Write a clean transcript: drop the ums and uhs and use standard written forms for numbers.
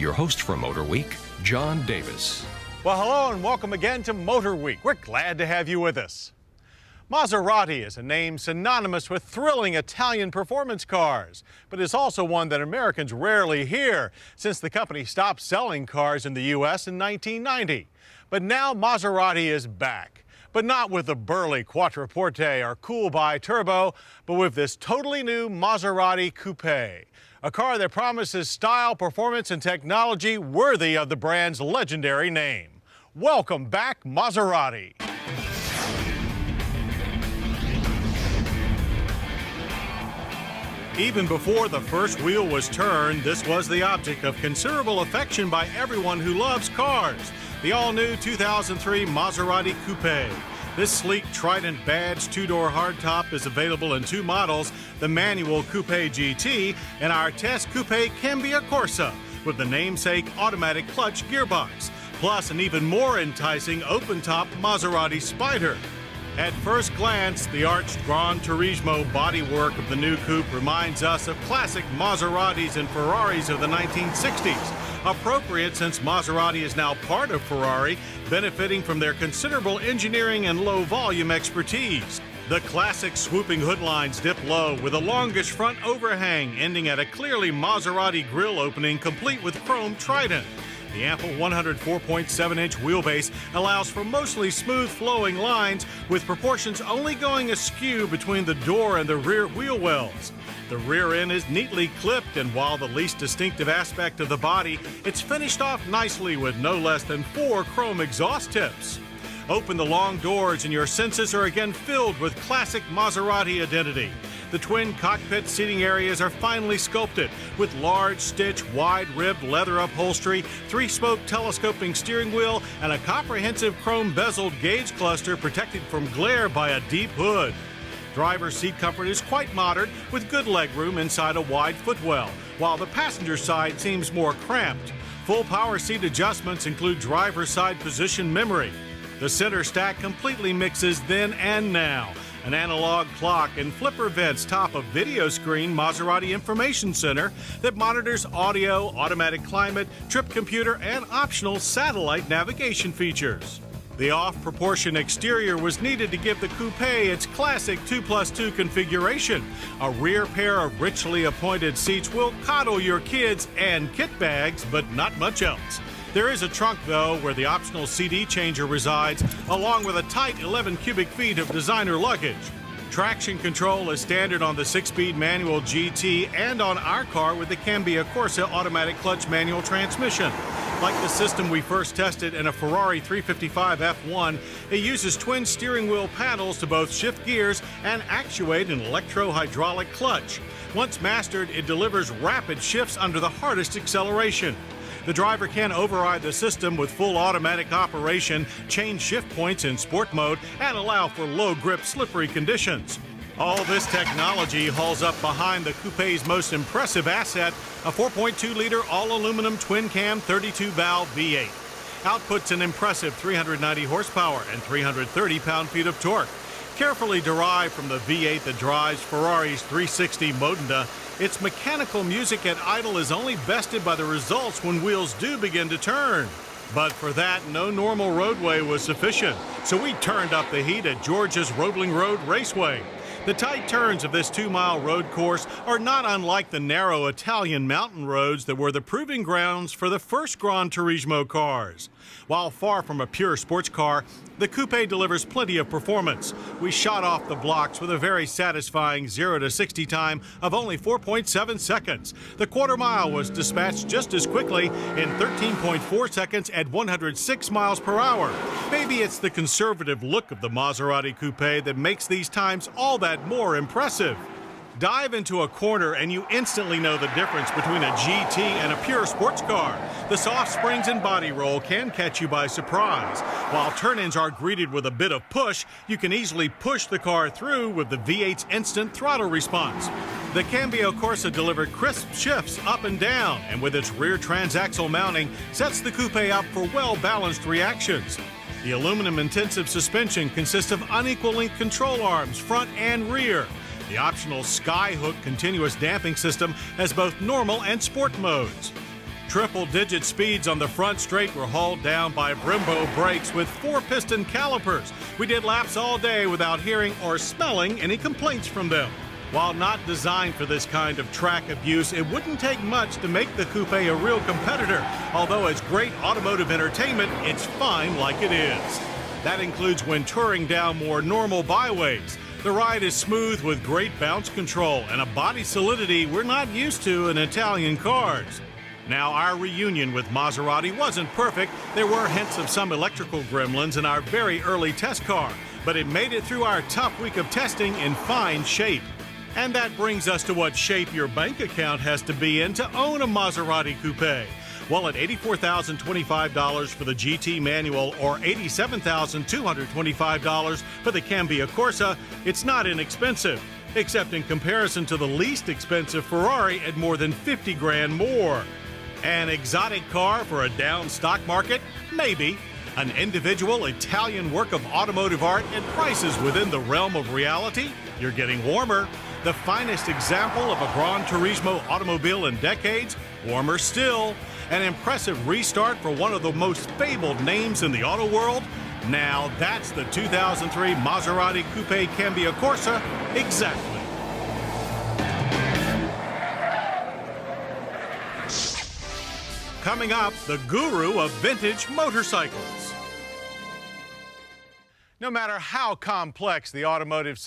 Your host for Motorweek, John Davis. Well, hello and welcome again to Motorweek. We're glad to have you with us. Maserati is a name synonymous with thrilling Italian performance cars, but it's also one that Americans rarely hear since the company stopped selling cars in the U.S. in 1990. But now Maserati is back, but not with the burly Quattroporte or cool bi-turbo, but with this totally new Maserati Coupe, a car that promises style, performance, and technology worthy of the brand's legendary name. Welcome back, Maserati. Even before the first wheel was turned, this was the object of considerable affection by everyone who loves cars. The all-new 2003 Maserati Coupe. This sleek Trident badge two-door hardtop is available in two models, the manual Coupe GT and our test Coupe Cambiocorsa with the namesake automatic clutch gearbox, plus an even more enticing open-top Maserati Spider. At first glance, the arched Gran Turismo bodywork of the new coupe reminds us of classic Maseratis and Ferraris of the 1960s, appropriate since Maserati is now part of Ferrari, benefiting from their considerable engineering and low-volume expertise. The classic swooping hood lines dip low with a longish front overhang ending at a clearly Maserati grille opening complete with chrome trident. The ample 104.7-inch wheelbase allows for mostly smooth-flowing lines with proportions only going askew between the door and the rear wheel wells. The rear end is neatly clipped, and while the least distinctive aspect of the body, it's finished off nicely with no less than 4 chrome exhaust tips. Open the long doors and your senses are again filled with classic Maserati identity. The twin cockpit seating areas are finely sculpted with large stitch, wide-ribbed leather upholstery, 3-spoke telescoping steering wheel, and a comprehensive chrome bezeled gauge cluster protected from glare by a deep hood. Driver's seat comfort is quite modern with good legroom inside a wide footwell, while the passenger side seems more cramped. Full power seat adjustments include driver's side position memory. The center stack completely mixes then and now. An analog clock and flipper vents top a video screen Maserati Information Center that monitors audio, automatic climate, trip computer, and optional satellite navigation features. The off-proportion exterior was needed to give the coupe its classic 2+2 configuration. A rear pair of richly appointed seats will coddle your kids and kit bags, but not much else. There is a trunk, though, where the optional CD changer resides, along with a tight 11 cubic feet of designer luggage. Traction control is standard on the 6-speed manual GT and on our car with the Cambiocorsa automatic clutch manual transmission. Like the system we first tested in a Ferrari 355 F1, it uses twin steering wheel paddles to both shift gears and actuate an electro-hydraulic clutch. Once mastered, it delivers rapid shifts under the hardest acceleration. The driver can override the system with full automatic operation, change shift points in sport mode, and allow for low grip, slippery conditions. All this technology hauls up behind the coupe's most impressive asset, a 4.2-liter all-aluminum twin-cam 32-valve V8. Outputs an impressive 390 horsepower and 330 pound-feet of torque. Carefully derived from the V8 that drives Ferrari's 360 Modena, its mechanical music at idle is only bested by the results when wheels do begin to turn. But for that, no normal roadway was sufficient, so we turned up the heat at Georgia's Roebling Road Raceway. The tight turns of this 2-mile road course are not unlike the narrow Italian mountain roads that were the proving grounds for the first Gran Turismo cars. While far from a pure sports car, the coupe delivers plenty of performance. We shot off the blocks with a very satisfying 0 to 60 time of only 4.7 seconds. The quarter mile was dispatched just as quickly in 13.4 seconds at 106 miles per hour. Maybe it's the conservative look of the Maserati coupe that makes these times all that more impressive. Dive into a corner and you instantly know the difference between a GT and a pure sports car. The soft springs and body roll can catch you by surprise. While turn-ins are greeted with a bit of push, you can easily push the car through with the V8's instant throttle response. The Cambiocorsa delivered crisp shifts up and down, and with its rear transaxle mounting, sets the coupe up for well-balanced reactions. The aluminum-intensive suspension consists of unequal link control arms, front and rear. The optional Skyhook continuous damping system has both normal and sport modes. Triple-digit speeds on the front straight were hauled down by Brembo brakes with 4-piston calipers. We did laps all day without hearing or smelling any complaints from them. While not designed for this kind of track abuse, it wouldn't take much to make the coupe a real competitor. Although it's great automotive entertainment, it's fine like it is. That includes when touring down more normal byways. The ride is smooth with great bounce control and a body solidity we're not used to in Italian cars. Now, our reunion with Maserati wasn't perfect. There were hints of some electrical gremlins in our very early test car, but it made it through our tough week of testing in fine shape. And that brings us to what shape your bank account has to be in to own a Maserati Coupe. Well, at $84,025 for the GT manual or $87,225 for the Cambiocorsa, it's not inexpensive, except in comparison to the least expensive Ferrari at more than 50 grand more. An exotic car for a down stock market? Maybe. An individual Italian work of automotive art at prices within the realm of reality? You're getting warmer. The finest example of a Gran Turismo automobile in decades? Warmer still. An impressive restart for one of the most fabled names in the auto world? Now that's the 2003 Maserati Coupe Cambiocorsa exactly. Coming up, the guru of vintage motorcycles. No matter how complex the automotive